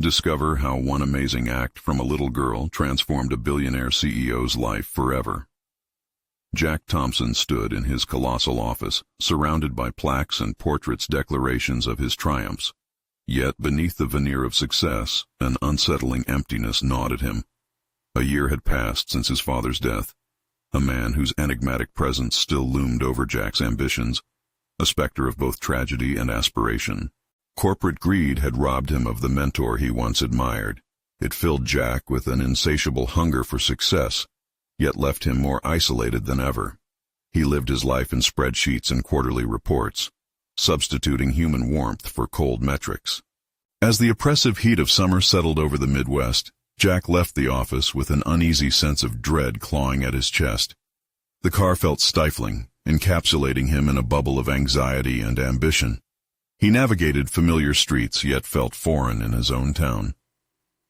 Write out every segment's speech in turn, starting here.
Discover how one amazing act from a little girl transformed a billionaire CEO's life forever. Jack Thompson stood in his colossal office, surrounded by plaques and portraits, declarations of his triumphs. Yet beneath the veneer of success, an unsettling emptiness gnawed at him. A year had passed since his father's death, a man whose enigmatic presence still loomed over Jack's ambitions, a specter of both tragedy and aspiration. Corporate greed had robbed him of the mentor he once admired. It filled Jack with an insatiable hunger for success, yet left him more isolated than ever. He lived his life in spreadsheets and quarterly reports, substituting human warmth for cold metrics. As the oppressive heat of summer settled over the Midwest, Jack left the office with an uneasy sense of dread clawing at his chest. The car felt stifling, encapsulating him in a bubble of anxiety and ambition. He navigated familiar streets, yet felt foreign in his own town.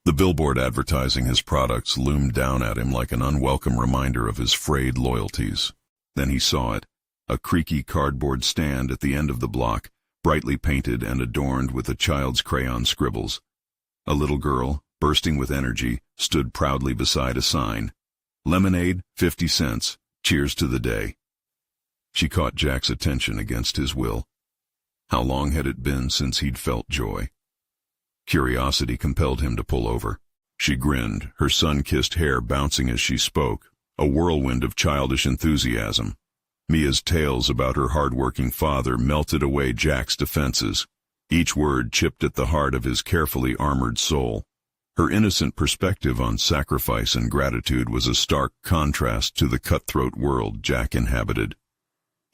The billboard advertising his products loomed down at him like an unwelcome reminder of his frayed loyalties. Then he saw it, a creaky cardboard stand at the end of the block, brightly painted and adorned with a child's crayon scribbles. A little girl, bursting with energy, stood proudly beside a sign. Lemonade, 50 cents. Cheers to the day. She caught Jack's attention against his will. How long had it been since he'd felt joy? Curiosity compelled him to pull over. She grinned, her sun-kissed hair bouncing as she spoke, a whirlwind of childish enthusiasm. Mia's tales about her hard-working father melted away Jack's defenses. Each word chipped at the heart of his carefully armored soul. Her innocent perspective on sacrifice and gratitude was a stark contrast to the cutthroat world Jack inhabited.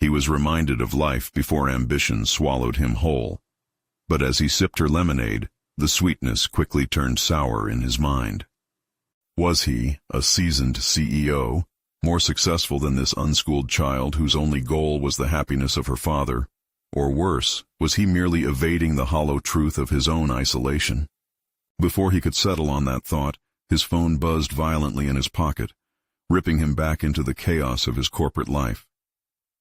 He was reminded of life before ambition swallowed him whole. But as he sipped her lemonade, the sweetness quickly turned sour in his mind. Was he, a seasoned CEO, more successful than this unschooled child whose only goal was the happiness of her father? Or worse, was he merely evading the hollow truth of his own isolation? Before he could settle on that thought, his phone buzzed violently in his pocket, ripping him back into the chaos of his corporate life.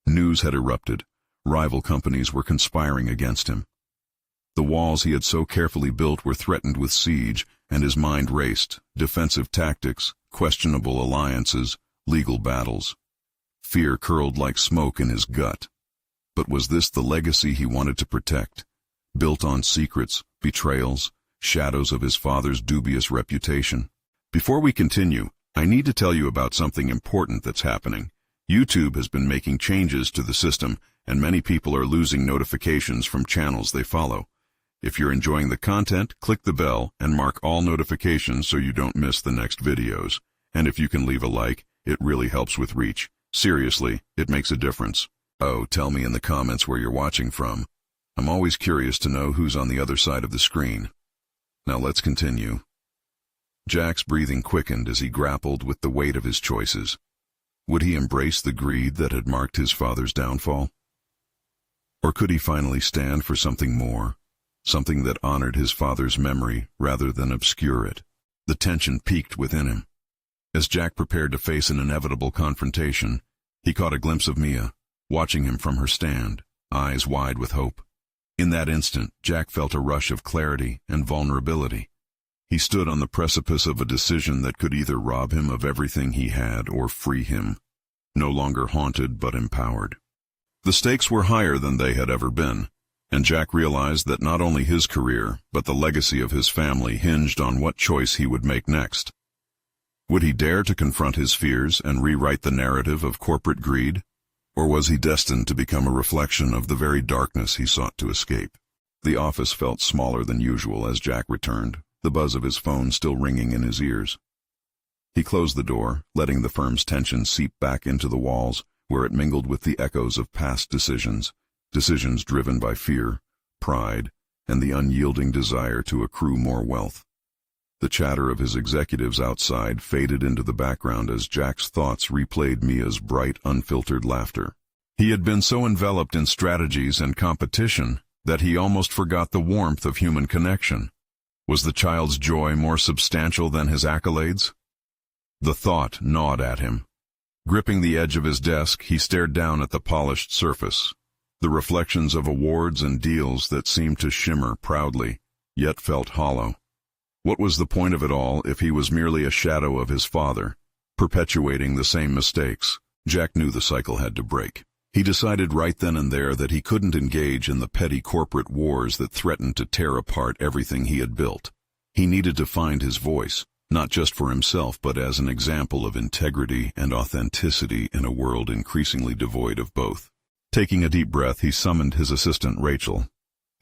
News had erupted. Rival companies were conspiring against him. The walls he had so carefully built were threatened with siege, and his mind raced. Defensive tactics, questionable alliances, legal battles. Fear curled like smoke in his gut. But was this the legacy he wanted to protect? Built on secrets, betrayals, shadows of his father's dubious reputation? Before we continue, I need to tell you about something important that's happening. YouTube has been making changes to the system, and many people are losing notifications from channels they follow. If you're enjoying the content, click the bell and mark all notifications so you don't miss the next videos. And if you can leave a like, it really helps with reach. Seriously, it makes a difference. Oh, tell me in the comments where you're watching from. I'm always curious to know who's on the other side of the screen. Now let's continue. Jack's breathing quickened as he grappled with the weight of his choices. Would he embrace the greed that had marked his father's downfall? Or could he finally stand for something more, something that honored his father's memory rather than obscure it? The tension peaked within him. As Jack prepared to face an inevitable confrontation, he caught a glimpse of Mia, watching him from her stand, eyes wide with hope. In that instant, Jack felt a rush of clarity and vulnerability. He stood on the precipice of a decision that could either rob him of everything he had or free him, no longer haunted but empowered. The stakes were higher than they had ever been, and Jack realized that not only his career, but the legacy of his family hinged on what choice he would make next. Would he dare to confront his fears and rewrite the narrative of corporate greed? Or was he destined to become a reflection of the very darkness he sought to escape? The office felt smaller than usual as Jack returned, the buzz of his phone still ringing in his ears. He closed the door, letting the firm's tension seep back into the walls, where it mingled with the echoes of past decisions driven by fear, pride, and the unyielding desire to accrue more wealth. The chatter of his executives outside faded into the background as Jack's thoughts replayed Mia's bright, unfiltered laughter. He had been so enveloped in strategies and competition that he almost forgot the warmth of human connection. Was the child's joy more substantial than his accolades? The thought gnawed at him. Gripping the edge of his desk, he stared down at the polished surface, the reflections of awards and deals that seemed to shimmer proudly, yet felt hollow. What was the point of it all if he was merely a shadow of his father, perpetuating the same mistakes? Jack knew the cycle had to break. He decided right then and there that he couldn't engage in the petty corporate wars that threatened to tear apart everything he had built. He needed to find his voice, not just for himself but as an example of integrity and authenticity in a world increasingly devoid of both. Taking a deep breath, he summoned his assistant Rachel.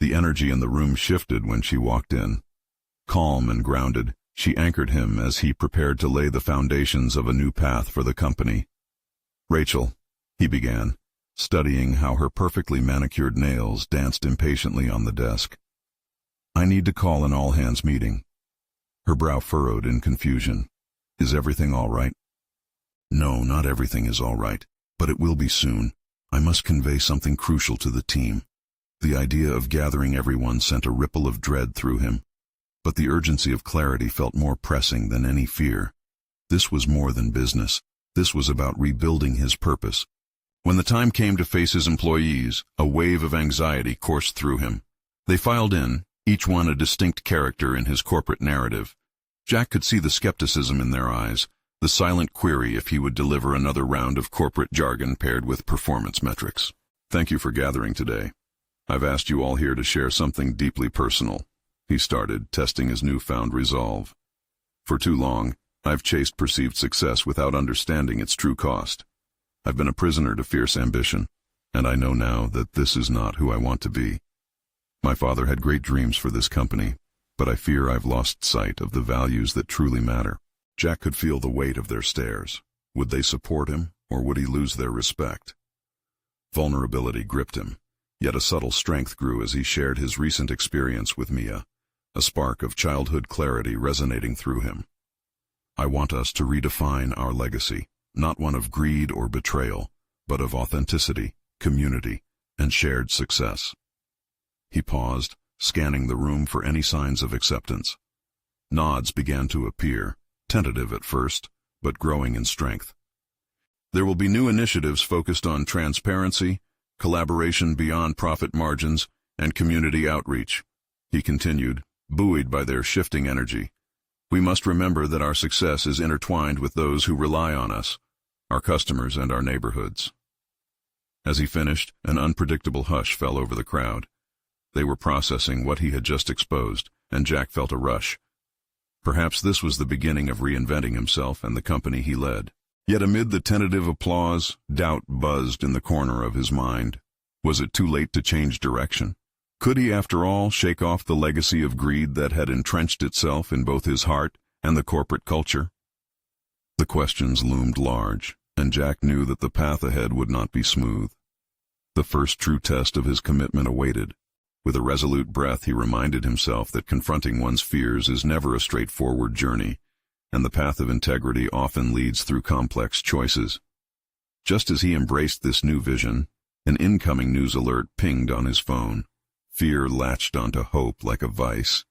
The energy in the room shifted when she walked in. Calm and grounded, she anchored him as he prepared to lay the foundations of a new path for the company. "Rachel," he began, studying how her perfectly manicured nails danced impatiently on the desk. "I need to call an all-hands meeting." Her brow furrowed in confusion. "Is everything all right?" "No, not everything is all right, but it will be soon. I must convey something crucial to the team." The idea of gathering everyone sent a ripple of dread through him, but the urgency of clarity felt more pressing than any fear. This was more than business. This was about rebuilding his purpose. When the time came to face his employees, a wave of anxiety coursed through him. They filed in, each one a distinct character in his corporate narrative. Jack could see the skepticism in their eyes, the silent query if he would deliver another round of corporate jargon paired with performance metrics. "Thank you for gathering today. I've asked you all here to share something deeply personal," he started, testing his newfound resolve. "For too long, I've chased perceived success without understanding its true cost. I've been a prisoner to fierce ambition, and I know now that this is not who I want to be. My father had great dreams for this company, but I fear I've lost sight of the values that truly matter." Jack could feel the weight of their stares. Would they support him, or would he lose their respect? Vulnerability gripped him, yet a subtle strength grew as he shared his recent experience with Mia, a spark of childhood clarity resonating through him. "I want us to redefine our legacy, not one of greed or betrayal, but of authenticity, community, and shared success." He paused, scanning the room for any signs of acceptance. Nods began to appear, tentative at first, but growing in strength. "There will be new initiatives focused on transparency, collaboration beyond profit margins, and community outreach," he continued, buoyed by their shifting energy. "We must remember that our success is intertwined with those who rely on us, our customers and our neighborhoods." As he finished, an unpredictable hush fell over the crowd. They were processing what he had just exposed, and Jack felt a rush. Perhaps this was the beginning of reinventing himself and the company he led. Yet amid the tentative applause, doubt buzzed in the corner of his mind. Was it too late to change direction? Could he, after all, shake off the legacy of greed that had entrenched itself in both his heart and the corporate culture? The questions loomed large, and Jack knew that the path ahead would not be smooth. The first true test of his commitment awaited. With a resolute breath, he reminded himself that confronting one's fears is never a straightforward journey, and the path of integrity often leads through complex choices. Just as he embraced this new vision, an incoming news alert pinged on his phone. Fear latched onto hope like a vice.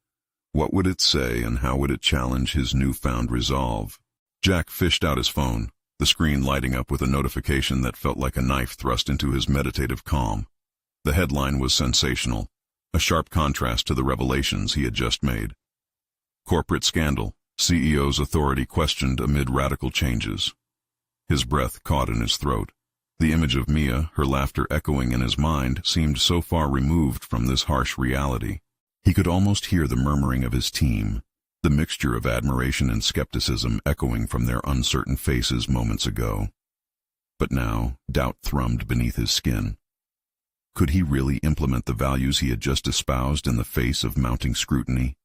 What would it say, and how would it challenge his newfound resolve? Jack fished out his phone, the screen lighting up with a notification that felt like a knife thrust into his meditative calm. The headline was sensational, a sharp contrast to the revelations he had just made. "Corporate scandal, CEO's authority questioned amid radical changes." His breath caught in his throat. The image of Mia, her laughter echoing in his mind, seemed so far removed from this harsh reality. He could almost hear the murmuring of his team, the mixture of admiration and skepticism echoing from their uncertain faces moments ago. But now, doubt thrummed beneath his skin. Could he really implement the values he had just espoused in the face of mounting scrutiny?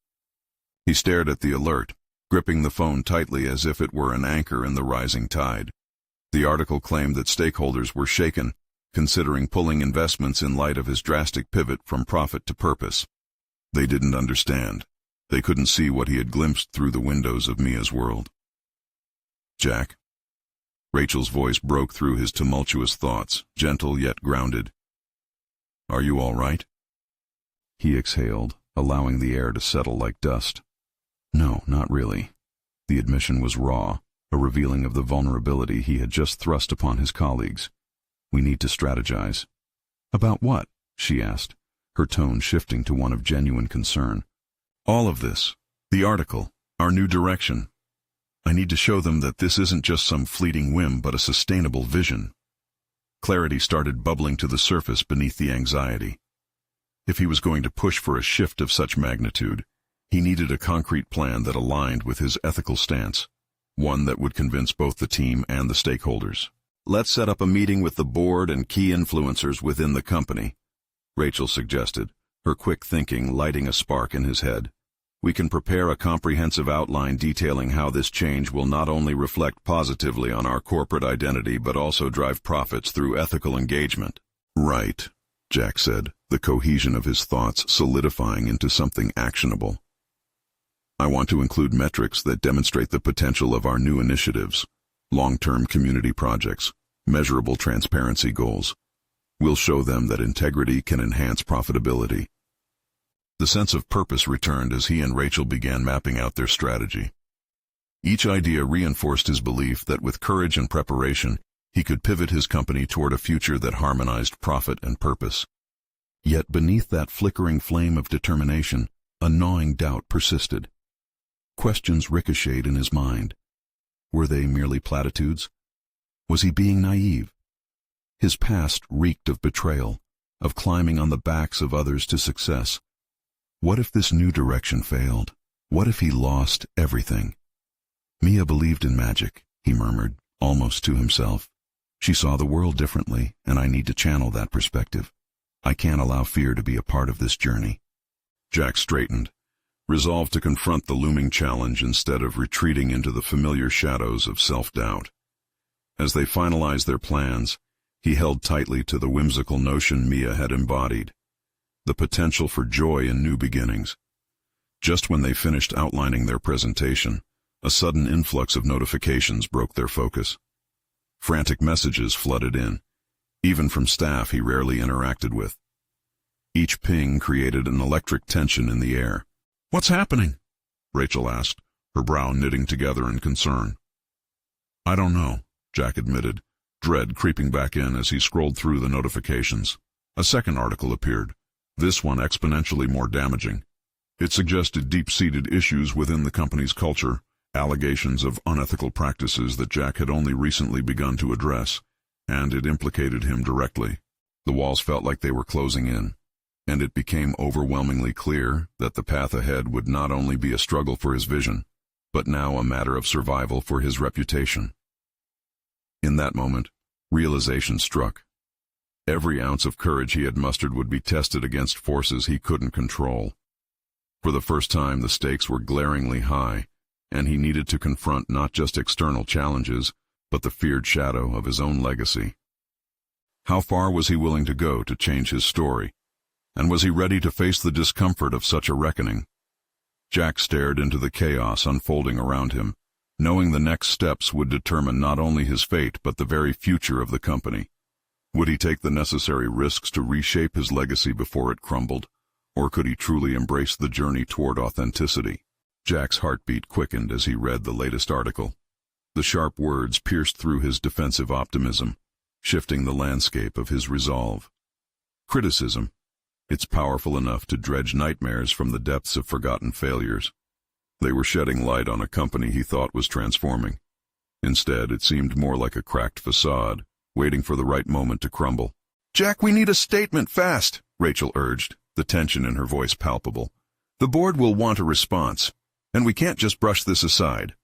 He stared at the alert, gripping the phone tightly as if it were an anchor in the rising tide. The article claimed that stakeholders were shaken, considering pulling investments in light of his drastic pivot from profit to purpose. They didn't understand. They couldn't see what he had glimpsed through the windows of Mia's world. "Jack?" Rachel's voice broke through his tumultuous thoughts, gentle yet grounded. "Are you all right?" He exhaled, allowing the air to settle like dust. "No, not really." The admission was raw, a revealing of the vulnerability he had just thrust upon his colleagues. "We need to strategize." "About what?" she asked, her tone shifting to one of genuine concern. "All of this. The article, our new direction. I need to show them that this isn't just some fleeting whim but a sustainable vision. Clarity started bubbling to the surface beneath the anxiety. If he was going to push for a shift of such magnitude, he needed a concrete plan that aligned with his ethical stance, one that would convince both the team and the stakeholders. Let's set up a meeting with the board and key influencers within the company, Rachel suggested, her quick thinking lighting a spark in his head. We can prepare a comprehensive outline detailing how this change will not only reflect positively on our corporate identity but also drive profits through ethical engagement. Right, Jack said, the cohesion of his thoughts solidifying into something actionable. I want to include metrics that demonstrate the potential of our new initiatives, long-term community projects, measurable transparency goals. We'll show them that integrity can enhance profitability. The sense of purpose returned as he and Rachel began mapping out their strategy. Each idea reinforced his belief that with courage and preparation, he could pivot his company toward a future that harmonized profit and purpose. Yet beneath that flickering flame of determination, a gnawing doubt persisted. Questions ricocheted in his mind. Were they merely platitudes? Was he being naive? His past reeked of betrayal, of climbing on the backs of others to success. What if this new direction failed? What if he lost everything? Mia believed in magic, he murmured, almost to himself. She saw the world differently, and I need to channel that perspective. I can't allow fear to be a part of this journey. Jack straightened, resolved to confront the looming challenge instead of retreating into the familiar shadows of self-doubt. As they finalized their plans, he held tightly to the whimsical notion Mia had embodied, the potential for joy in new beginnings. Just when they finished outlining their presentation, a sudden influx of notifications broke their focus. Frantic messages flooded in, even from staff he rarely interacted with. Each ping created an electric tension in the air. "What's happening?" Rachel asked, her brow knitting together in concern. "I don't know," Jack admitted, dread creeping back in as he scrolled through the notifications. A second article appeared, this one exponentially more damaging. It suggested deep-seated issues within the company's culture, allegations of unethical practices that Jack had only recently begun to address, and it implicated him directly. The walls felt like they were closing in, and it became overwhelmingly clear that the path ahead would not only be a struggle for his vision, but now a matter of survival for his reputation. In that moment, realization struck. Every ounce of courage he had mustered would be tested against forces he couldn't control. For the first time, the stakes were glaringly high, and he needed to confront not just external challenges, but the feared shadow of his own legacy. How far was he willing to go to change his story? And was he ready to face the discomfort of such a reckoning? Jack stared into the chaos unfolding around him, knowing the next steps would determine not only his fate but the very future of the company. Would he take the necessary risks to reshape his legacy before it crumbled, or could he truly embrace the journey toward authenticity? Jack's heartbeat quickened as he read the latest article. The sharp words pierced through his defensive optimism, shifting the landscape of his resolve. Criticism. It's powerful enough to dredge nightmares from the depths of forgotten failures. They were shedding light on a company he thought was transforming. Instead, it seemed more like a cracked facade, waiting for the right moment to crumble. "Jack, we need a statement fast," Rachel urged, the tension in her voice palpable. "The board will want a response, and we can't just brush this aside."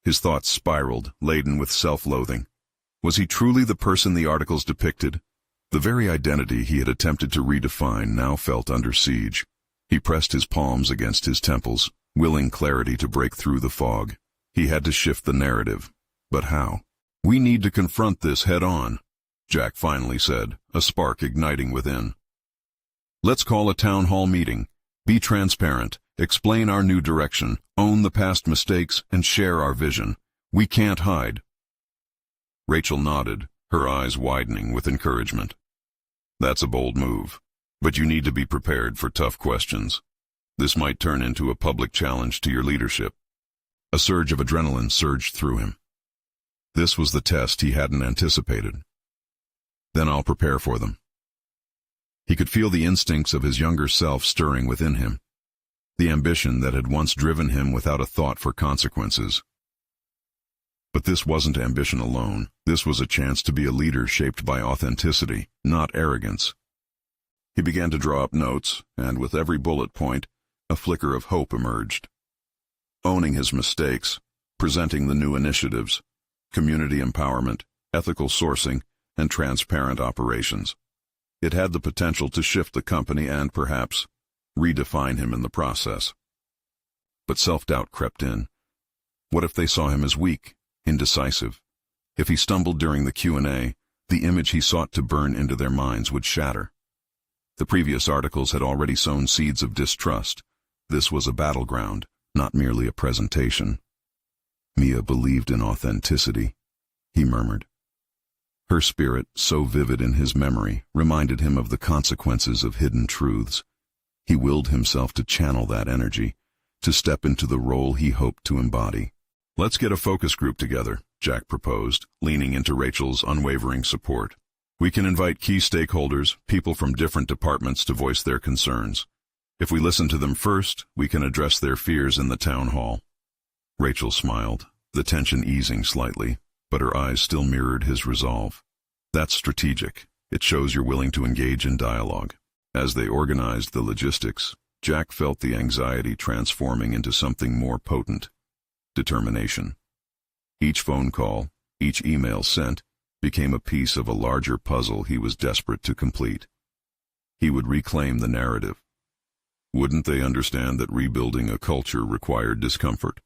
His thoughts spiraled, laden with self-loathing. Was he truly the person the articles depicted? The very identity he had attempted to redefine now felt under siege. He pressed his palms against his temples, willing clarity to break through the fog. He had to shift the narrative. But how? "We need to confront this head-on," Jack finally said, a spark igniting within. "Let's call a town hall meeting. Be transparent, explain our new direction, own the past mistakes, and share our vision. We can't hide." Rachel nodded, her eyes widening with encouragement. "That's a bold move, but you need to be prepared for tough questions. This might turn into a public challenge to your leadership." A surge of adrenaline surged through him. This was the test he hadn't anticipated. "Then I'll prepare for them." He could feel the instincts of his younger self stirring within him. the ambition that had once driven him without a thought for consequences. But this wasn't ambition alone. This was a chance to be a leader shaped by authenticity, not arrogance. He began to draw up notes, and with every bullet point, a flicker of hope emerged. Owning his mistakes, presenting the new initiatives, community empowerment, ethical sourcing, and transparent operations. It had the potential to shift the company and, perhaps, redefine him in the process. But self-doubt crept in. What if they saw him as weak, indecisive? If he stumbled during the Q&A, the image he sought to burn into their minds would shatter. The previous articles had already sown seeds of distrust. This was a battleground, not merely a presentation. Mia believed in authenticity, he murmured. Her spirit, so vivid in his memory, reminded him of the consequences of hidden truths. He willed himself to channel that energy, to step into the role he hoped to embody. "Let's get a focus group together," Jack proposed, leaning into Rachel's unwavering support. "We can invite key stakeholders, people from different departments, to voice their concerns. If we listen to them first, we can address their fears in the town hall." Rachel smiled, the tension easing slightly, but her eyes still mirrored his resolve. "That's strategic. It shows you're willing to engage in dialogue." As they organized the logistics, Jack felt the anxiety transforming into something more potent: determination. Each phone call, each email sent, became a piece of a larger puzzle he was desperate to complete. He would reclaim the narrative. Wouldn't they understand that rebuilding a culture required discomfort?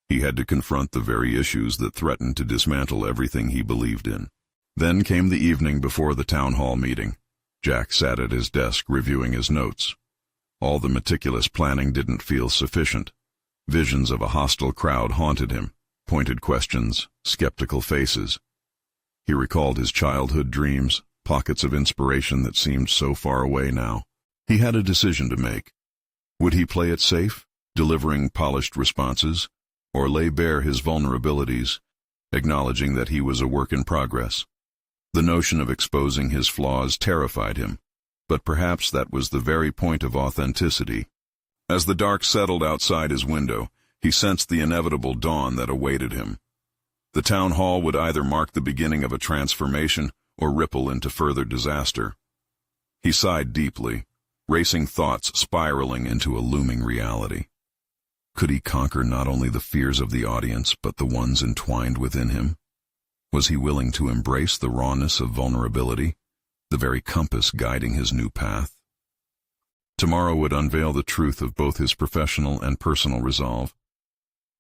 He had to confront the very issues that threatened to dismantle everything he believed in. Then came the evening before the town hall meeting. Jack sat at his desk reviewing his notes. All the meticulous planning didn't feel sufficient. Visions of a hostile crowd haunted him, pointed questions, skeptical faces. He recalled his childhood dreams, pockets of inspiration that seemed so far away now. He had a decision to make. Would he play it safe, delivering polished responses, or lay bare his vulnerabilities, acknowledging that he was a work in progress? The notion of exposing his flaws terrified him, but perhaps that was the very point of authenticity. As the dark settled outside his window, he sensed the inevitable dawn that awaited him. The town hall would either mark the beginning of a transformation or ripple into further disaster. He sighed deeply, racing thoughts spiraling into a looming reality. Could he conquer not only the fears of the audience, but the ones entwined within him? Was he willing to embrace the rawness of vulnerability, the very compass guiding his new path? Tomorrow would unveil the truth of both his professional and personal resolve.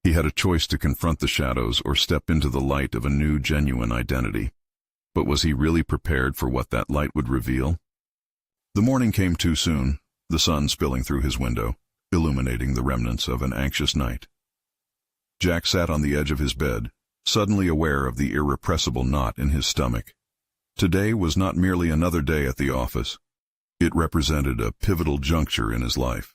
He had a choice to confront the shadows or step into the light of a new, genuine identity. But was he really prepared for what that light would reveal? The morning came too soon, the sun spilling through his window, illuminating the remnants of an anxious night. Jack sat on the edge of his bed, suddenly aware of the irrepressible knot in his stomach. Today was not merely another day at the office. It represented a pivotal juncture in his life.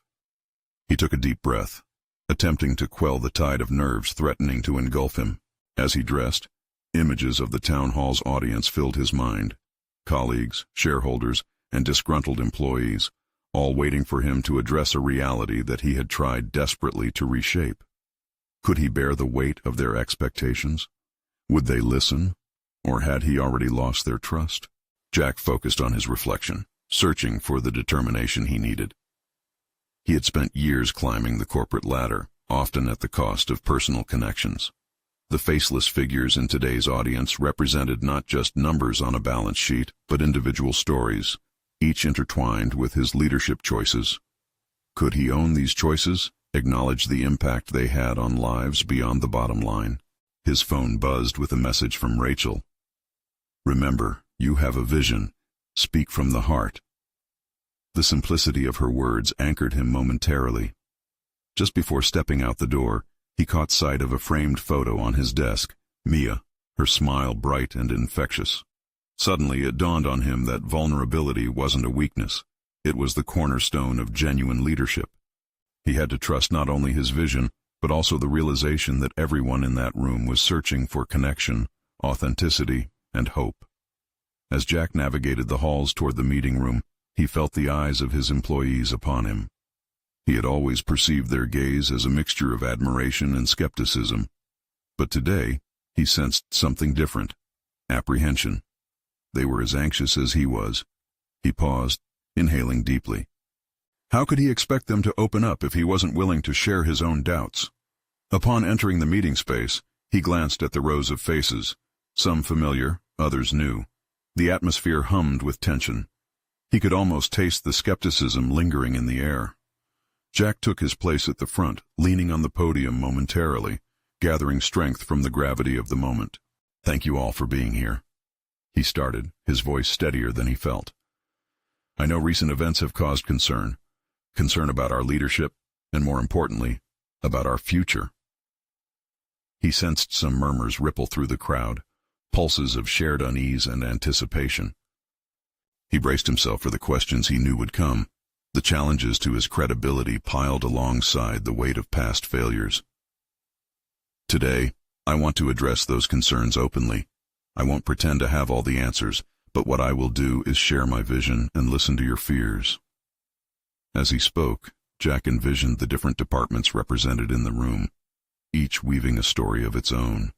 He took a deep breath, attempting to quell the tide of nerves threatening to engulf him. As he dressed, images of the town hall's audience filled his mind. Colleagues, shareholders, and disgruntled employees, all waiting for him to address a reality that he had tried desperately to reshape. Could he bear the weight of their expectations? Would they listen, or had he already lost their trust? Jack focused on his reflection, searching for the determination he needed. He had spent years climbing the corporate ladder, often at the cost of personal connections. The faceless figures in today's audience represented not just numbers on a balance sheet, but individual stories, each intertwined with his leadership choices. Could he own these choices, acknowledge the impact they had on lives beyond the bottom line? His phone buzzed with a message from Rachel. "Remember, you have a vision. Speak from the heart." The simplicity of her words anchored him momentarily. Just before stepping out the door, he caught sight of a framed photo on his desk, Mia, her smile bright and infectious. Suddenly it dawned on him that vulnerability wasn't a weakness. It was the cornerstone of genuine leadership. He had to trust not only his vision, but also the realization that everyone in that room was searching for connection, authenticity, and hope. As Jack navigated the halls toward the meeting room, he felt the eyes of his employees upon him. He had always perceived their gaze as a mixture of admiration and skepticism, but today he sensed something different: apprehension. They were as anxious as he was. He paused, inhaling deeply. How could he expect them to open up if he wasn't willing to share his own doubts? Upon entering the meeting space, he glanced at the rows of faces, some familiar, others new. The atmosphere hummed with tension. He could almost taste the skepticism lingering in the air. Jack took his place at the front, leaning on the podium momentarily, gathering strength from the gravity of the moment. "Thank you all for being here," he started, his voice steadier than he felt. "I know recent events have caused concern about our leadership, and more importantly, about our future." He sensed some murmurs ripple through the crowd, pulses of shared unease and anticipation. He braced himself for the questions he knew would come, the challenges to his credibility piled alongside the weight of past failures. "Today, I want to address those concerns openly. I won't pretend to have all the answers, but what I will do is share my vision and listen to your fears." As he spoke, Jack envisioned the different departments represented in the room, each weaving a story of its own.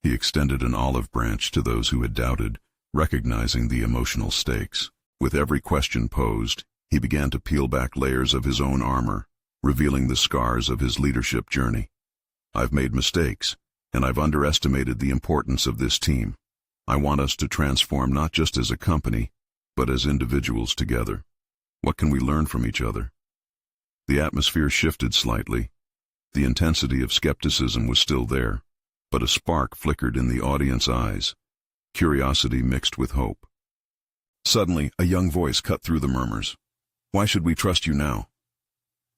He extended an olive branch to those who had doubted, recognizing the emotional stakes. With every question posed, he began to peel back layers of his own armor, revealing the scars of his leadership journey. "I've made mistakes, and I've underestimated the importance of this team. I want us to transform not just as a company, but as individuals together. What can we learn from each other?" The atmosphere shifted slightly. The intensity of skepticism was still there, but a spark flickered in the audience eyes, curiosity mixed with hope. Suddenly, a young voice cut through the murmurs. "Why should we trust you now?"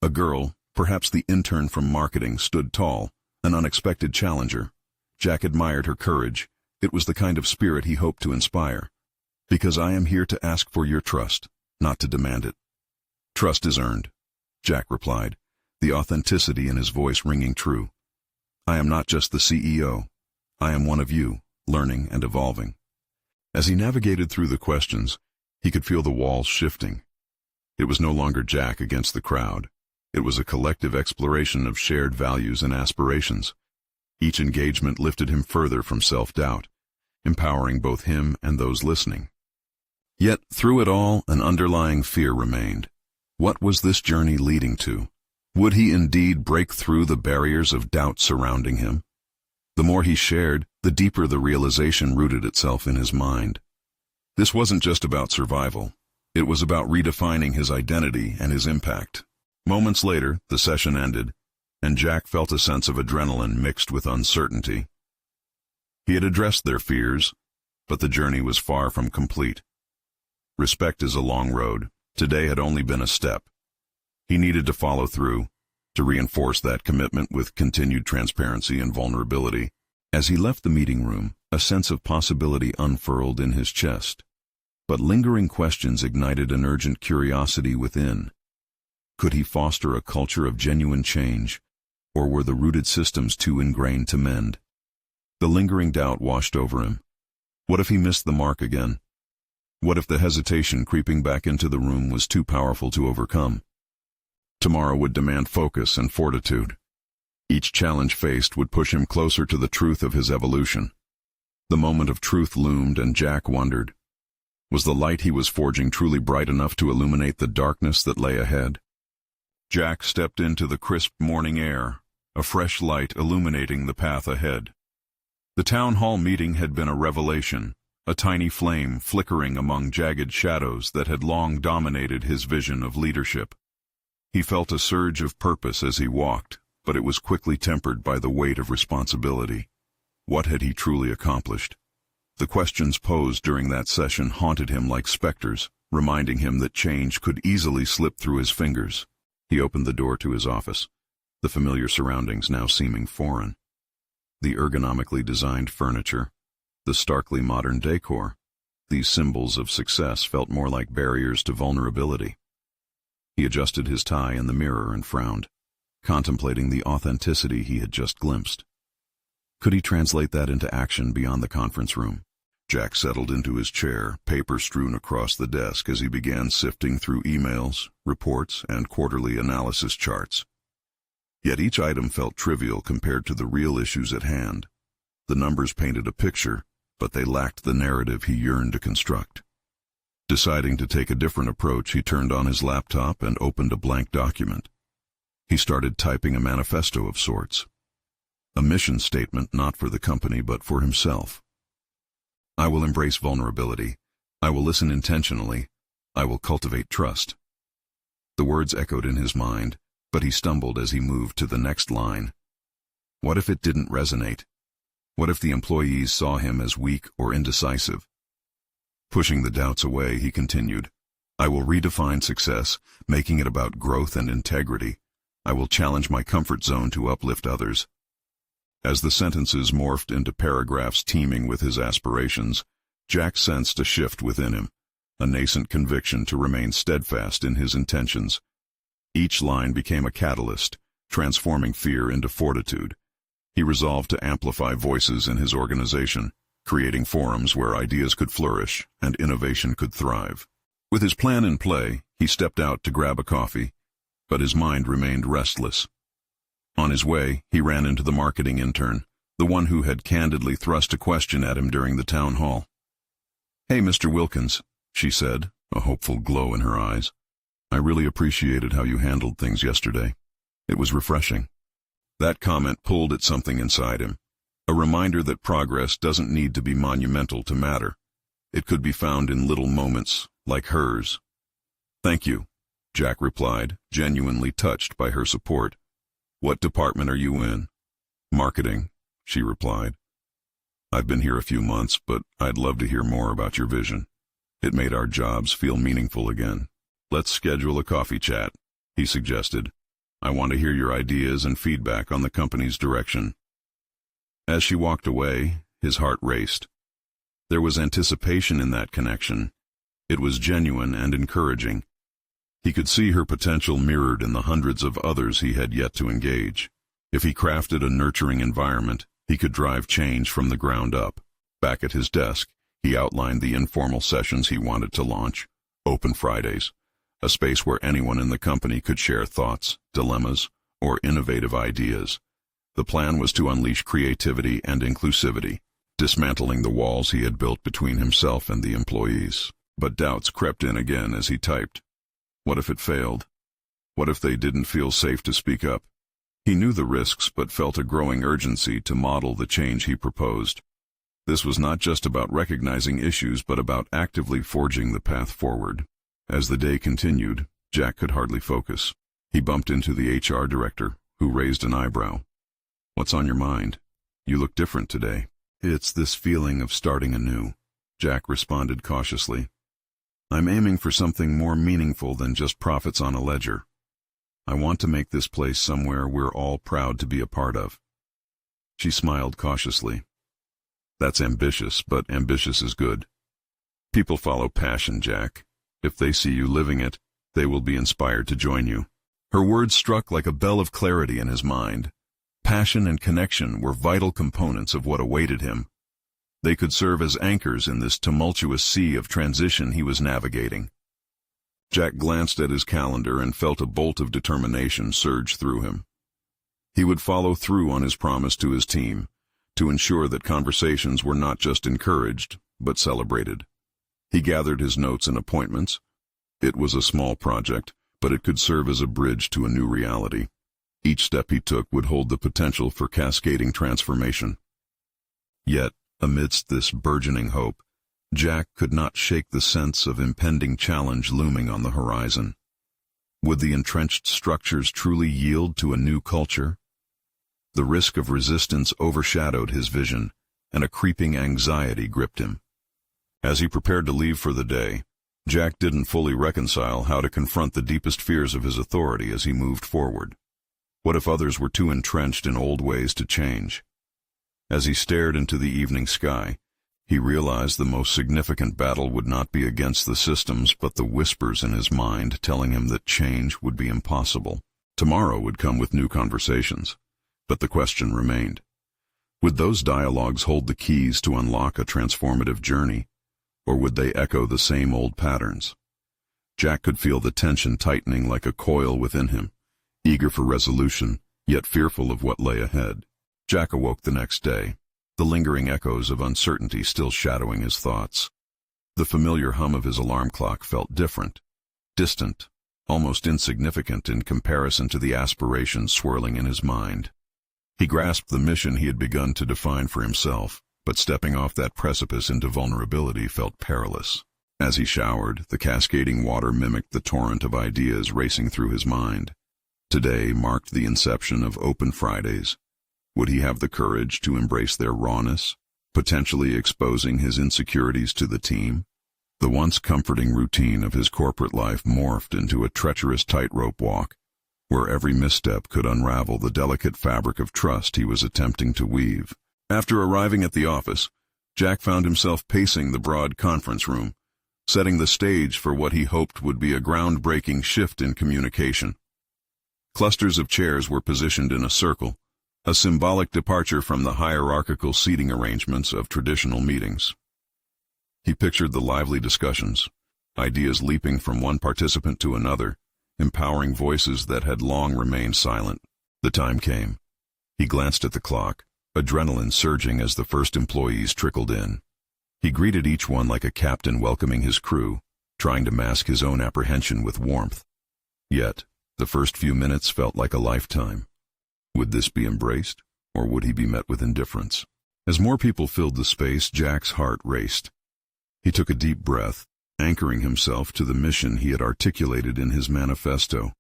A girl, perhaps the intern from marketing, stood tall, an unexpected challenger. Jack admired her courage. It was the kind of spirit he hoped to inspire. "Because I am here to ask for your trust, not to demand it." "Trust is earned," Jack replied, the authenticity in his voice ringing true. "I am not just the CEO. I am one of you, learning and evolving." As he navigated through the questions, he could feel the walls shifting. It was no longer Jack against the crowd. It was a collective exploration of shared values and aspirations. Each engagement lifted him further from self-doubt, empowering both him and those listening. Yet, through it all, an underlying fear remained. What was this journey leading to? Would he indeed break through the barriers of doubt surrounding him? The more he shared, the deeper the realization rooted itself in his mind. This wasn't just about survival. It was about redefining his identity and his impact. Moments later, the session ended, and Jack felt a sense of adrenaline mixed with uncertainty. He had addressed their fears, but the journey was far from complete. Respect is a long road. Today had only been a step. He needed to follow through, to reinforce that commitment with continued transparency and vulnerability. As he left the meeting room, a sense of possibility unfurled in his chest. But lingering questions ignited an urgent curiosity within. Could he foster a culture of genuine change, or were the rooted systems too ingrained to mend? The lingering doubt washed over him. What if he missed the mark again? What if the hesitation creeping back into the room was too powerful to overcome? Tomorrow would demand focus and fortitude. Each challenge faced would push him closer to the truth of his evolution. The moment of truth loomed, and Jack wondered, was the light he was forging truly bright enough to illuminate the darkness that lay ahead? Jack stepped into the crisp morning air, a fresh light illuminating the path ahead. The town hall meeting had been a revelation, a tiny flame flickering among jagged shadows that had long dominated his vision of leadership. He felt a surge of purpose as he walked, but it was quickly tempered by the weight of responsibility. What had he truly accomplished? The questions posed during that session haunted him like specters, reminding him that change could easily slip through his fingers. He opened the door to his office, the familiar surroundings now seeming foreign. The ergonomically designed furniture, the starkly modern decor, these symbols of success felt more like barriers to vulnerability. He adjusted his tie in the mirror and frowned, contemplating the authenticity he had just glimpsed. Could he translate that into action beyond the conference room? Jack settled into his chair, paper strewn across the desk as he began sifting through emails, reports, and quarterly analysis charts. Yet each item felt trivial compared to the real issues at hand. The numbers painted a picture, but they lacked the narrative he yearned to construct. Deciding to take a different approach, he turned on his laptop and opened a blank document. He started typing a manifesto of sorts. A mission statement not for the company but for himself. I will embrace vulnerability. I will listen intentionally. I will cultivate trust. The words echoed in his mind, but he stumbled as he moved to the next line. What if it didn't resonate? What if the employees saw him as weak or indecisive? Pushing the doubts away, he continued, I will redefine success, making it about growth and integrity. I will challenge my comfort zone to uplift others. As the sentences morphed into paragraphs teeming with his aspirations, Jack sensed a shift within him, a nascent conviction to remain steadfast in his intentions. Each line became a catalyst, transforming fear into fortitude. He resolved to amplify voices in his organization, creating forums where ideas could flourish and innovation could thrive. With his plan in play, he stepped out to grab a coffee, but his mind remained restless. On his way, he ran into the marketing intern, the one who had candidly thrust a question at him during the town hall. Hey, Mr. Wilkins, she said, a hopeful glow in her eyes. I really appreciated how you handled things yesterday. It was refreshing. That comment pulled at something inside him, a reminder that progress doesn't need to be monumental to matter. It could be found in little moments, like hers. Thank you, Jack replied, genuinely touched by her support. What department are you in? Marketing, she replied. I've been here a few months, but I'd love to hear more about your vision. It made our jobs feel meaningful again. Let's schedule a coffee chat, he suggested. I want to hear your ideas and feedback on the company's direction. As she walked away, his heart raced. There was anticipation in that connection. It was genuine and encouraging. He could see her potential mirrored in the hundreds of others he had yet to engage. If he crafted a nurturing environment, he could drive change from the ground up. Back at his desk, he outlined the informal sessions he wanted to launch. Open Fridays, a space where anyone in the company could share thoughts, dilemmas, or innovative ideas. The plan was to unleash creativity and inclusivity, dismantling the walls he had built between himself and the employees. But doubts crept in again as he typed. What if it failed? What if they didn't feel safe to speak up? He knew the risks but felt a growing urgency to model the change he proposed. This was not just about recognizing issues but about actively forging the path forward. As the day continued, Jack could hardly focus. He bumped into the HR director, who raised an eyebrow. What's on your mind? You look different today. It's this feeling of starting anew, Jack responded cautiously. I'm aiming for something more meaningful than just profits on a ledger. I want to make this place somewhere we're all proud to be a part of. She smiled cautiously. That's ambitious, but ambitious is good. People follow passion, Jack. If they see you living it, they will be inspired to join you. Her words struck like a bell of clarity in his mind. Passion and connection were vital components of what awaited him. They could serve as anchors in this tumultuous sea of transition he was navigating. Jack glanced at his calendar and felt a bolt of determination surge through him. He would follow through on his promise to his team, to ensure that conversations were not just encouraged, but celebrated. He gathered his notes and appointments. It was a small project, but it could serve as a bridge to a new reality. Each step he took would hold the potential for cascading transformation. Yet, amidst this burgeoning hope, Jack could not shake the sense of impending challenge looming on the horizon. Would the entrenched structures truly yield to a new culture? The risk of resistance overshadowed his vision, and a creeping anxiety gripped him. As he prepared to leave for the day, Jack didn't fully reconcile how to confront the deepest fears of his authority as he moved forward. What if others were too entrenched in old ways to change? As he stared into the evening sky, he realized the most significant battle would not be against the systems but the whispers in his mind telling him that change would be impossible. Tomorrow would come with new conversations, but the question remained. Would those dialogues hold the keys to unlock a transformative journey, or would they echo the same old patterns? Jack could feel the tension tightening like a coil within him, eager for resolution, yet fearful of what lay ahead. Jack awoke the next day, the lingering echoes of uncertainty still shadowing his thoughts. The familiar hum of his alarm clock felt different, distant, almost insignificant in comparison to the aspirations swirling in his mind. He grasped the mission he had begun to define for himself, but stepping off that precipice into vulnerability felt perilous. As he showered, the cascading water mimicked the torrent of ideas racing through his mind. Today marked the inception of Open Fridays. Would he have the courage to embrace their rawness, potentially exposing his insecurities to the team? The once comforting routine of his corporate life morphed into a treacherous tightrope walk, where every misstep could unravel the delicate fabric of trust he was attempting to weave. After arriving at the office, Jack found himself pacing the broad conference room, setting the stage for what he hoped would be a groundbreaking shift in communication. Clusters of chairs were positioned in a circle, a symbolic departure from the hierarchical seating arrangements of traditional meetings. He pictured the lively discussions, ideas leaping from one participant to another, empowering voices that had long remained silent. The time came. He glanced at the clock, adrenaline surging as the first employees trickled in. He greeted each one like a captain welcoming his crew, trying to mask his own apprehension with warmth. Yet, the first few minutes felt like a lifetime. Would this be embraced, or would he be met with indifference? As more people filled the space, Jack's heart raced. He took a deep breath, anchoring himself to the mission he had articulated in his manifesto.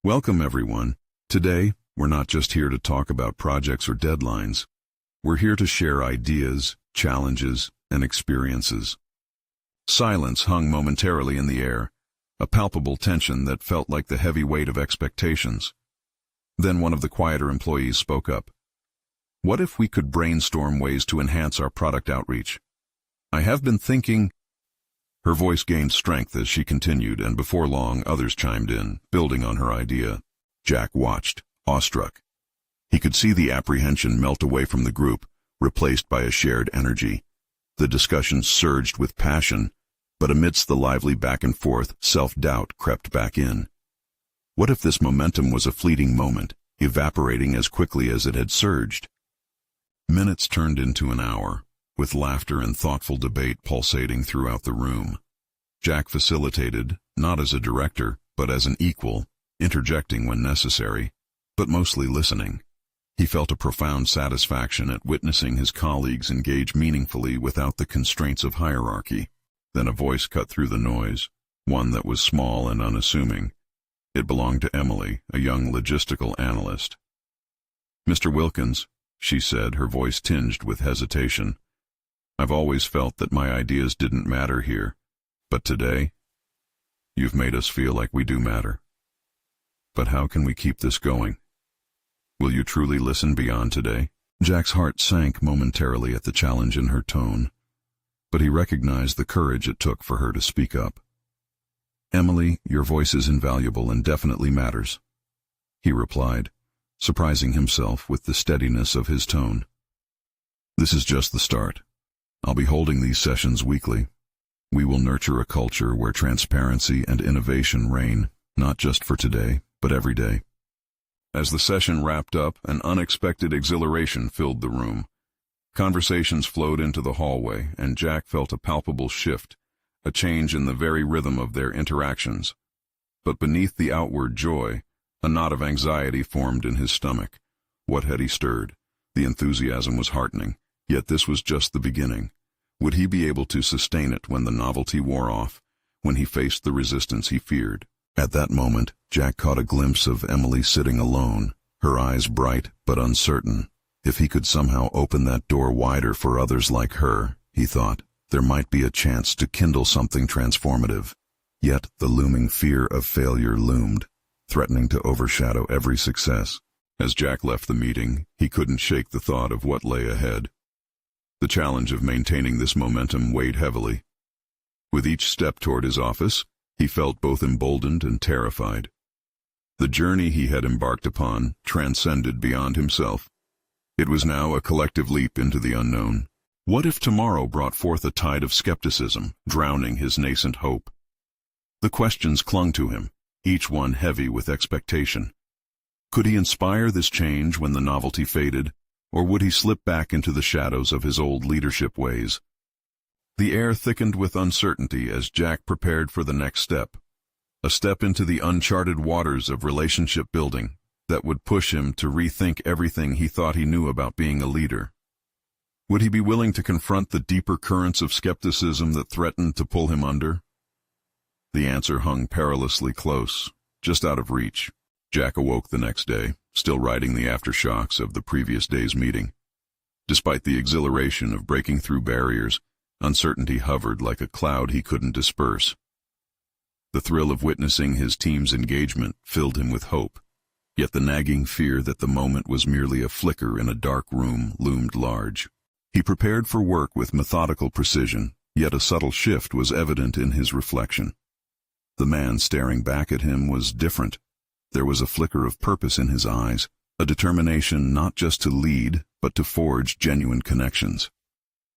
Welcome, everyone. Today, we're not just here to talk about projects or deadlines. We're here to share ideas, challenges, and experiences. Silence hung momentarily in the air, a palpable tension that felt like the heavy weight of expectations. Then one of the quieter employees spoke up. What if we could brainstorm ways to enhance our product outreach? I have been thinking. Her voice gained strength as she continued, and before long others chimed in, building on her idea. Jack watched, awestruck. He could see the apprehension melt away from the group, replaced by a shared energy. The discussion surged with passion, but amidst the lively back and forth, self-doubt crept back in. What if this momentum was a fleeting moment, evaporating as quickly as it had surged? Minutes turned into an hour, with laughter and thoughtful debate pulsating throughout the room. Jack facilitated, not as a director, but as an equal, interjecting when necessary, but mostly listening. He felt a profound satisfaction at witnessing his colleagues engage meaningfully without the constraints of hierarchy. Then a voice cut through the noise, one that was small and unassuming. It belonged to Emily, a young logistical analyst. Mr. Wilkins, she said, her voice tinged with hesitation. I've always felt that my ideas didn't matter here, but today, you've made us feel like we do matter. But how can we keep this going? Will you truly listen beyond today? Jack's heart sank momentarily at the challenge in her tone, but he recognized the courage it took for her to speak up. Emily, your voice is invaluable and definitely matters, he replied, surprising himself with the steadiness of his tone. This is just the start. I'll be holding these sessions weekly. We will nurture a culture where transparency and innovation reign, not just for today, but every day. As the session wrapped up, an unexpected exhilaration filled the room. Conversations flowed into the hallway, and Jack felt a palpable shift, a change in the very rhythm of their interactions. But beneath the outward joy, a knot of anxiety formed in his stomach. What had he stirred? The enthusiasm was heartening, yet this was just the beginning. Would he be able to sustain it when the novelty wore off, when he faced the resistance he feared? At that moment, Jack caught a glimpse of Emily sitting alone, her eyes bright but uncertain. If he could somehow open that door wider for others like her, he thought, there might be a chance to kindle something transformative. Yet the looming fear of failure loomed, threatening to overshadow every success. As Jack left the meeting, he couldn't shake the thought of what lay ahead. The challenge of maintaining this momentum weighed heavily. With each step toward his office, he felt both emboldened and terrified. The journey he had embarked upon transcended beyond himself. It was now a collective leap into the unknown. What if tomorrow brought forth a tide of skepticism, drowning his nascent hope? The questions clung to him, each one heavy with expectation. Could he inspire this change when the novelty faded, or would he slip back into the shadows of his old leadership ways? The air thickened with uncertainty as Jack prepared for the next step, a step into the uncharted waters of relationship building that would push him to rethink everything he thought he knew about being a leader. Would he be willing to confront the deeper currents of skepticism that threatened to pull him under? The answer hung perilously close, just out of reach. Jack awoke the next day, still riding the aftershocks of the previous day's meeting. Despite the exhilaration of breaking through barriers, uncertainty hovered like a cloud he couldn't disperse. The thrill of witnessing his team's engagement filled him with hope, yet the nagging fear that the moment was merely a flicker in a dark room loomed large. He prepared for work with methodical precision, yet a subtle shift was evident in his reflection. The man staring back at him was different. There was a flicker of purpose in his eyes, a determination not just to lead, but to forge genuine connections.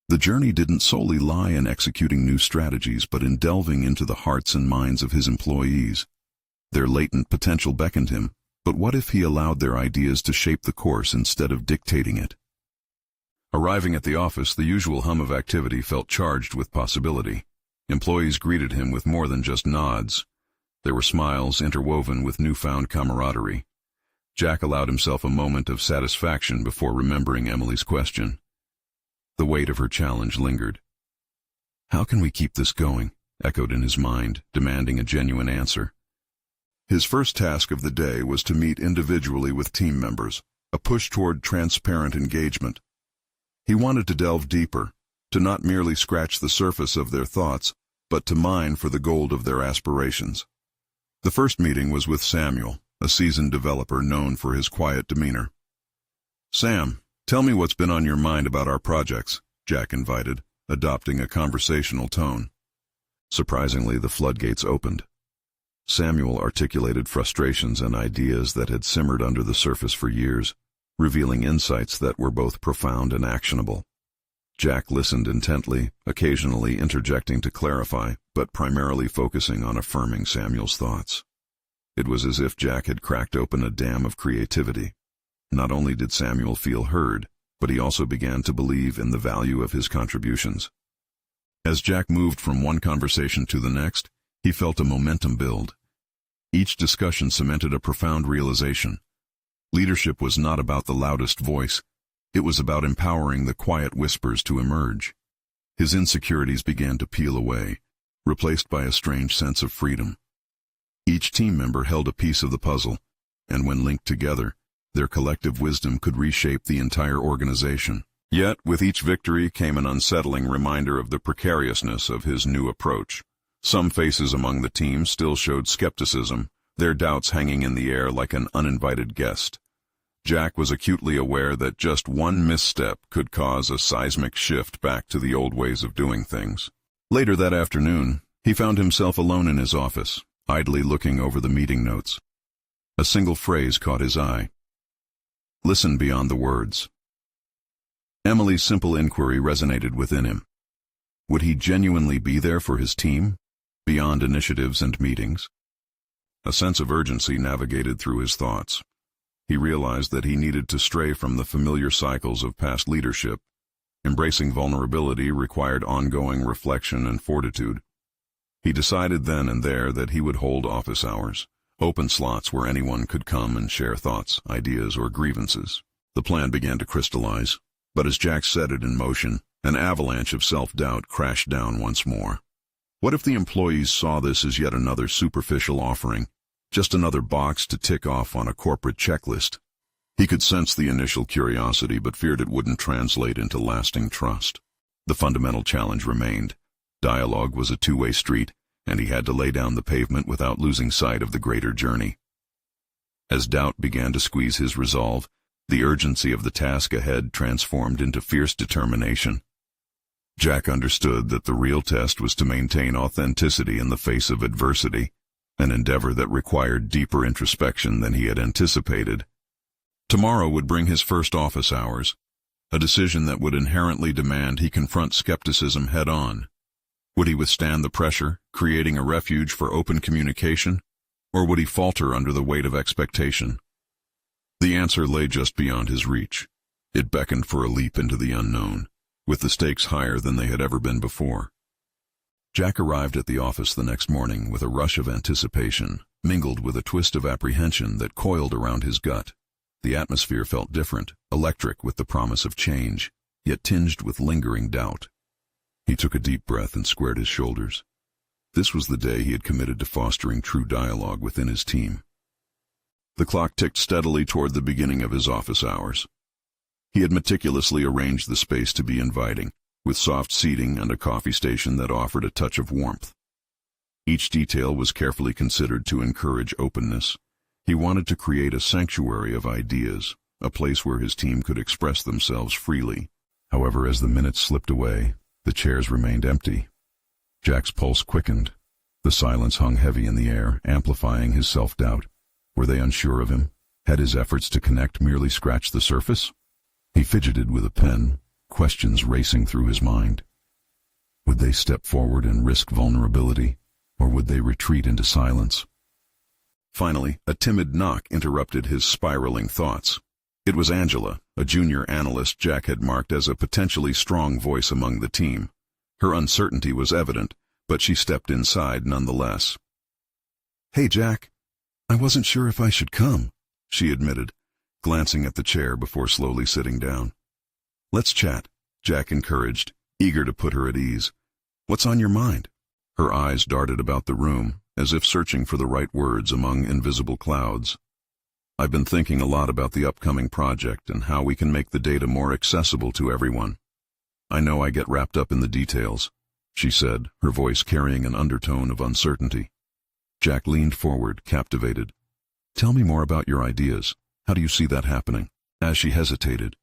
The journey didn't solely lie in executing new strategies, but in delving into the hearts and minds of his employees. Their latent potential beckoned him, but what if he allowed their ideas to shape the course instead of dictating it? Arriving at the office, the usual hum of activity felt charged with possibility. Employees greeted him with more than just nods. There were smiles interwoven with newfound camaraderie. Jack allowed himself a moment of satisfaction before remembering Emily's question. The weight of her challenge lingered. "How can we keep this going?" echoed in his mind, demanding a genuine answer. His first task of the day was to meet individually with team members, a push toward transparent engagement. He wanted to delve deeper, to not merely scratch the surface of their thoughts, but to mine for the gold of their aspirations. The first meeting was with Samuel, a seasoned developer known for his quiet demeanor. "Sam, tell me what's been on your mind about our projects," Jack invited, adopting a conversational tone. Surprisingly, the floodgates opened. Samuel articulated frustrations and ideas that had simmered under the surface for years, revealing insights that were both profound and actionable. Jack listened intently, occasionally interjecting to clarify, but primarily focusing on affirming Samuel's thoughts. It was as if Jack had cracked open a dam of creativity. Not only did Samuel feel heard, but he also began to believe in the value of his contributions. As Jack moved from one conversation to the next, he felt a momentum build. Each discussion cemented a profound realization. Leadership was not about the loudest voice. It was about empowering the quiet whispers to emerge. His insecurities began to peel away, replaced by a strange sense of freedom. Each team member held a piece of the puzzle, and when linked together, their collective wisdom could reshape the entire organization. Yet, with each victory came an unsettling reminder of the precariousness of his new approach. Some faces among the team still showed skepticism, their doubts hanging in the air like an uninvited guest. Jack was acutely aware that just one misstep could cause a seismic shift back to the old ways of doing things. Later that afternoon, he found himself alone in his office, idly looking over the meeting notes. A single phrase caught his eye. "Listen beyond the words." Emily's simple inquiry resonated within him. Would he genuinely be there for his team, beyond initiatives and meetings? A sense of urgency navigated through his thoughts. He realized that he needed to stray from the familiar cycles of past leadership. Embracing vulnerability required ongoing reflection and fortitude. He decided then and there that he would hold office hours, open slots where anyone could come and share thoughts, ideas, or grievances. The plan began to crystallize, but as Jack set it in motion, an avalanche of self-doubt crashed down once more. What if the employees saw this as yet another superficial offering, just another box to tick off on a corporate checklist? He could sense the initial curiosity, but feared it wouldn't translate into lasting trust. The fundamental challenge remained. Dialogue was a two-way street, and he had to lay down the pavement without losing sight of the greater journey. As doubt began to squeeze his resolve, the urgency of the task ahead transformed into fierce determination. Jack understood that the real test was to maintain authenticity in the face of adversity, an endeavor that required deeper introspection than he had anticipated. Tomorrow would bring his first office hours, a decision that would inherently demand he confront skepticism head-on. Would he withstand the pressure, creating a refuge for open communication, or would he falter under the weight of expectation? The answer lay just beyond his reach. It beckoned for a leap into the unknown, with the stakes higher than they had ever been before. Jack arrived at the office the next morning with a rush of anticipation, mingled with a twist of apprehension that coiled around his gut. The atmosphere felt different, electric with the promise of change, yet tinged with lingering doubt. He took a deep breath and squared his shoulders. This was the day he had committed to fostering true dialogue within his team. The clock ticked steadily toward the beginning of his office hours. He had meticulously arranged the space to be inviting, with soft seating and a coffee station that offered a touch of warmth. Each detail was carefully considered to encourage openness. He wanted to create a sanctuary of ideas, a place where his team could express themselves freely. However, as the minutes slipped away, the chairs remained empty. Jack's pulse quickened. The silence hung heavy in the air, amplifying his self-doubt. Were they unsure of him? Had his efforts to connect merely scratched the surface? He fidgeted with a pen, questions racing through his mind. Would they step forward and risk vulnerability, or would they retreat into silence? Finally, a timid knock interrupted his spiraling thoughts. It was Angela, a junior analyst Jack had marked as a potentially strong voice among the team. Her uncertainty was evident, but she stepped inside nonetheless. "Hey, Jack. I wasn't sure if I should come," she admitted, glancing at the chair before slowly sitting down. "Let's chat," Jack encouraged, eager to put her at ease. "What's on your mind?" Her eyes darted about the room, as if searching for the right words among invisible clouds. "I've been thinking a lot about the upcoming project and how we can make the data more accessible to everyone. I know I get wrapped up in the details," she said, her voice carrying an undertone of uncertainty. Jack leaned forward, captivated. "Tell me more about your ideas. How do you see that happening?" As she hesitated,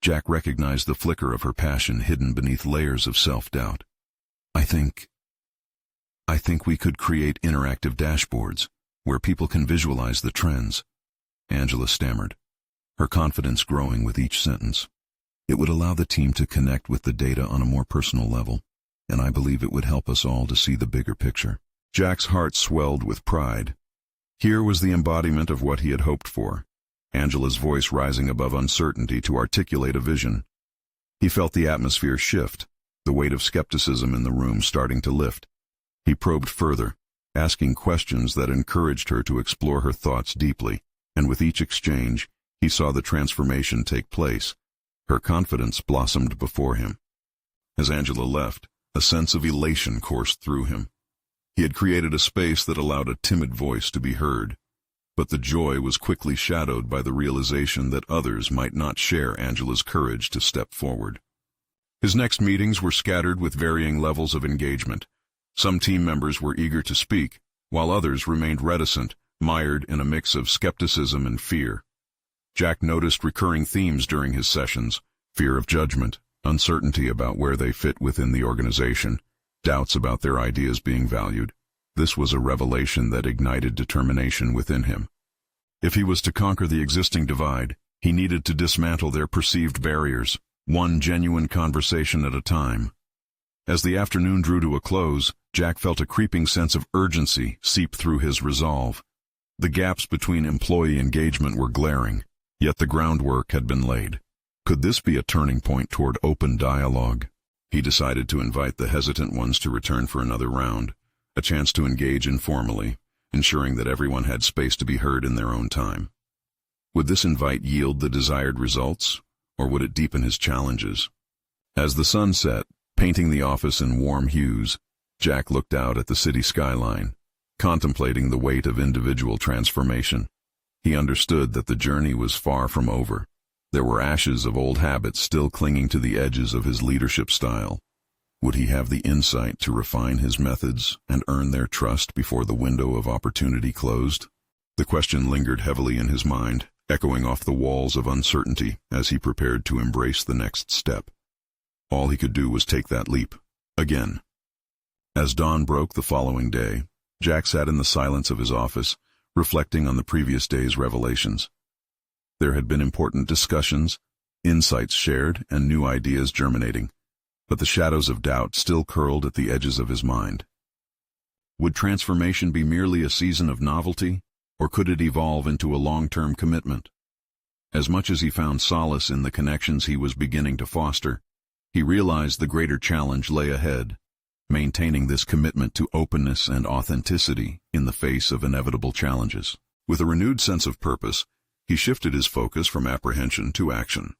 Jack recognized the flicker of her passion hidden beneath layers of self-doubt. I think we could create interactive dashboards where people can visualize the trends," Angela stammered, her confidence growing with each sentence. "It would allow the team to connect with the data on a more personal level, and I believe it would help us all to see the bigger picture." Jack's heart swelled with pride. Here was the embodiment of what he had hoped for, Angela's voice rising above uncertainty to articulate a vision. He felt the atmosphere shift, the weight of skepticism in the room starting to lift. He probed further, asking questions that encouraged her to explore her thoughts deeply, and with each exchange, he saw the transformation take place. Her confidence blossomed before him. As Angela left, a sense of elation coursed through him. He had created a space that allowed a timid voice to be heard, but the joy was quickly shadowed by the realization that others might not share Angela's courage to step forward. His next meetings were scattered with varying levels of engagement. Some team members were eager to speak, while others remained reticent, mired in a mix of skepticism and fear. Jack noticed recurring themes during his sessions: fear of judgment, uncertainty about where they fit within the organization, doubts about their ideas being valued. This was a revelation that ignited determination within him. If he was to conquer the existing divide, he needed to dismantle their perceived barriers, one genuine conversation at a time. As the afternoon drew to a close, Jack felt a creeping sense of urgency seep through his resolve. The gaps between employee engagement were glaring, yet the groundwork had been laid. Could this be a turning point toward open dialogue? He decided to invite the hesitant ones to return for another round, a chance to engage informally, ensuring that everyone had space to be heard in their own time. Would this invite yield the desired results, or would it deepen his challenges? As the sun set, painting the office in warm hues, Jack looked out at the city skyline, contemplating the weight of individual transformation. He understood that the journey was far from over. There were ashes of old habits still clinging to the edges of his leadership style. Would he have the insight to refine his methods and earn their trust before the window of opportunity closed? The question lingered heavily in his mind, echoing off the walls of uncertainty as he prepared to embrace the next step. All he could do was take that leap, again. As dawn broke the following day, Jack sat in the silence of his office, reflecting on the previous day's revelations. There had been important discussions, insights shared, and new ideas germinating, but the shadows of doubt still curled at the edges of his mind. Would transformation be merely a season of novelty, or could it evolve into a long-term commitment? As much as he found solace in the connections he was beginning to foster, he realized the greater challenge lay ahead, maintaining this commitment to openness and authenticity in the face of inevitable challenges. With a renewed sense of purpose, he shifted his focus from apprehension to action.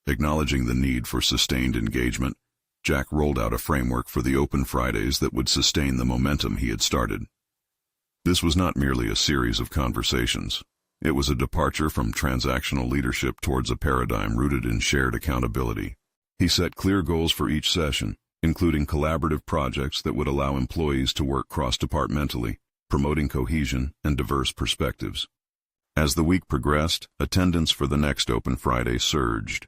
Acknowledging the need for sustained engagement, Jack rolled out a framework for the Open Fridays that would sustain the momentum he had started. This was not merely a series of conversations. It was a departure from transactional leadership towards a paradigm rooted in shared accountability. He set clear goals for each session, including collaborative projects that would allow employees to work cross-departmentally, promoting cohesion and diverse perspectives. As the week progressed, attendance for the next Open Friday surged.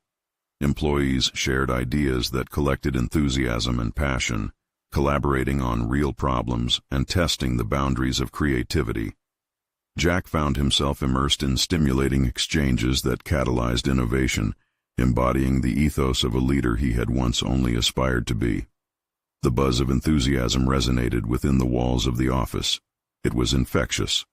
Employees shared ideas that collected enthusiasm and passion, collaborating on real problems and testing the boundaries of creativity. Jack found himself immersed in stimulating exchanges that catalyzed innovation, embodying the ethos of a leader he had once only aspired to be. The buzz of enthusiasm resonated within the walls of the office. It was infectious.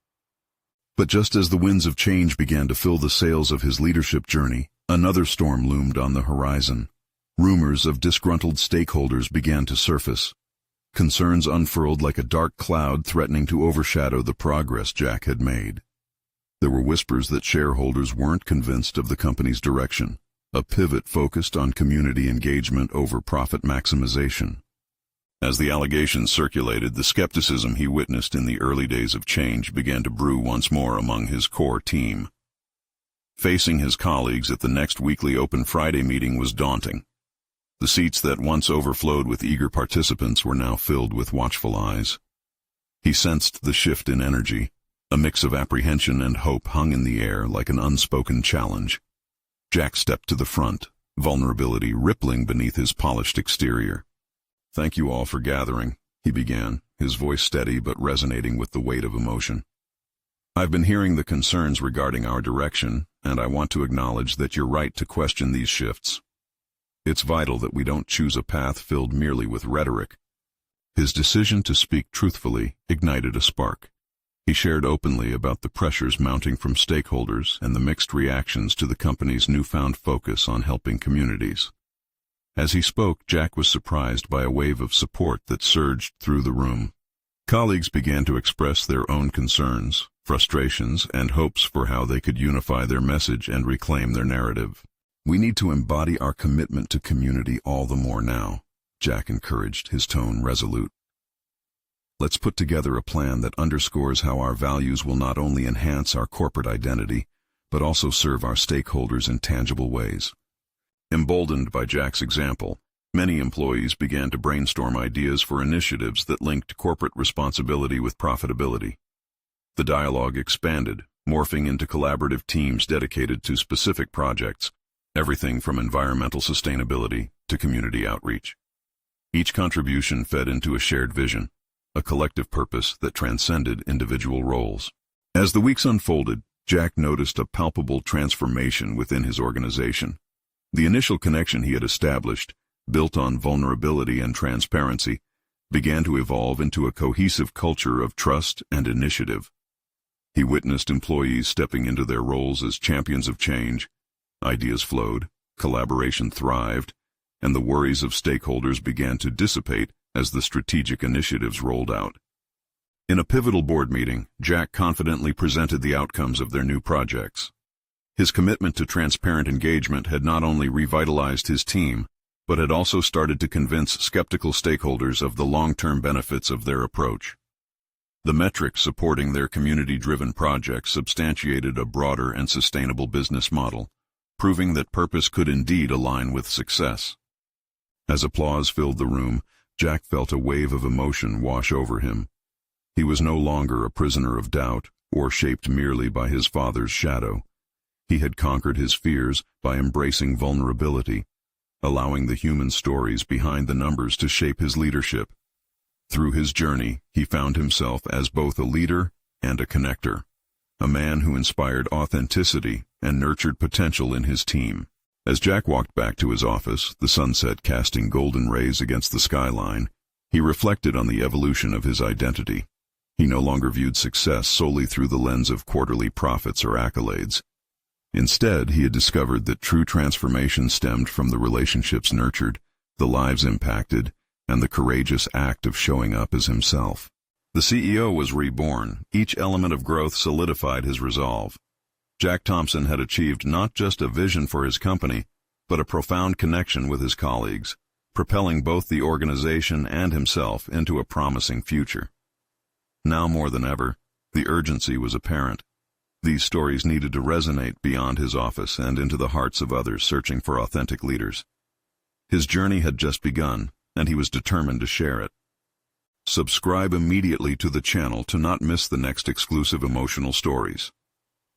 But just as the winds of change began to fill the sails of his leadership journey, another storm loomed on the horizon. Rumors of disgruntled stakeholders began to surface. Concerns unfurled like a dark cloud threatening to overshadow the progress Jack had made. There were whispers that shareholders weren't convinced of the company's direction, a pivot focused on community engagement over profit maximization. As the allegations circulated, the skepticism he witnessed in the early days of change began to brew once more among his core team. Facing his colleagues at the next weekly Open Friday meeting was daunting. The seats that once overflowed with eager participants were now filled with watchful eyes. He sensed the shift in energy. A mix of apprehension and hope hung in the air like an unspoken challenge. Jack stepped to the front, vulnerability rippling beneath his polished exterior. "Thank you all for gathering," he began, his voice steady but resonating with the weight of emotion. "I've been hearing the concerns regarding our direction, and I want to acknowledge that you're right to question these shifts. It's vital that we don't choose a path filled merely with rhetoric." His decision to speak truthfully ignited a spark. He shared openly about the pressures mounting from stakeholders and the mixed reactions to the company's newfound focus on helping communities. As he spoke, Jack was surprised by a wave of support that surged through the room. Colleagues began to express their own concerns, frustrations, and hopes for how they could unify their message and reclaim their narrative. "We need to embody our commitment to community all the more now," Jack encouraged, his tone resolute. "Let's put together a plan that underscores how our values will not only enhance our corporate identity, but also serve our stakeholders in tangible ways." Emboldened by Jack's example, many employees began to brainstorm ideas for initiatives that linked corporate responsibility with profitability. The dialogue expanded, morphing into collaborative teams dedicated to specific projects, everything from environmental sustainability to community outreach. Each contribution fed into a shared vision, a collective purpose that transcended individual roles. As the weeks unfolded, Jack noticed a palpable transformation within his organization. The initial connection he had established, built on vulnerability and transparency, began to evolve into a cohesive culture of trust and initiative. He witnessed employees stepping into their roles as champions of change. Ideas flowed, collaboration thrived, and the worries of stakeholders began to dissipate as the strategic initiatives rolled out. In a pivotal board meeting, Jack confidently presented the outcomes of their new projects. His commitment to transparent engagement had not only revitalized his team, but had also started to convince skeptical stakeholders of the long-term benefits of their approach. The metrics supporting their community-driven projects substantiated a broader and sustainable business model, proving that purpose could indeed align with success. As applause filled the room, Jack felt a wave of emotion wash over him. He was no longer a prisoner of doubt, or shaped merely by his father's shadow. He had conquered his fears by embracing vulnerability, allowing the human stories behind the numbers to shape his leadership. Through his journey, he found himself as both a leader and a connector, a man who inspired authenticity and nurtured potential in his team. As Jack walked back to his office, the sunset casting golden rays against the skyline, he reflected on the evolution of his identity. He no longer viewed success solely through the lens of quarterly profits or accolades. Instead, he had discovered that true transformation stemmed from the relationships nurtured, the lives impacted, and the courageous act of showing up as himself. The CEO was reborn. Each element of growth solidified his resolve. Jack Thompson had achieved not just a vision for his company, but a profound connection with his colleagues, propelling both the organization and himself into a promising future. Now more than ever, the urgency was apparent. These stories needed to resonate beyond his office and into the hearts of others searching for authentic leaders. His journey had just begun, and he was determined to share it. Subscribe immediately to the channel to not miss the next exclusive emotional stories.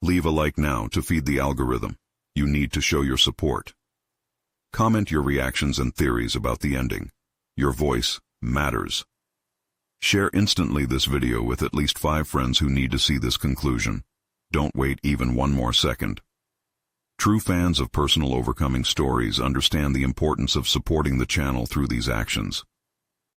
Leave a like now to feed the algorithm. You need to show your support. Comment your reactions and theories about the ending. Your voice matters. Share instantly this video with at least 5 friends who need to see this conclusion. Don't wait even one more second. True fans of personal overcoming stories understand the importance of supporting the channel through these actions.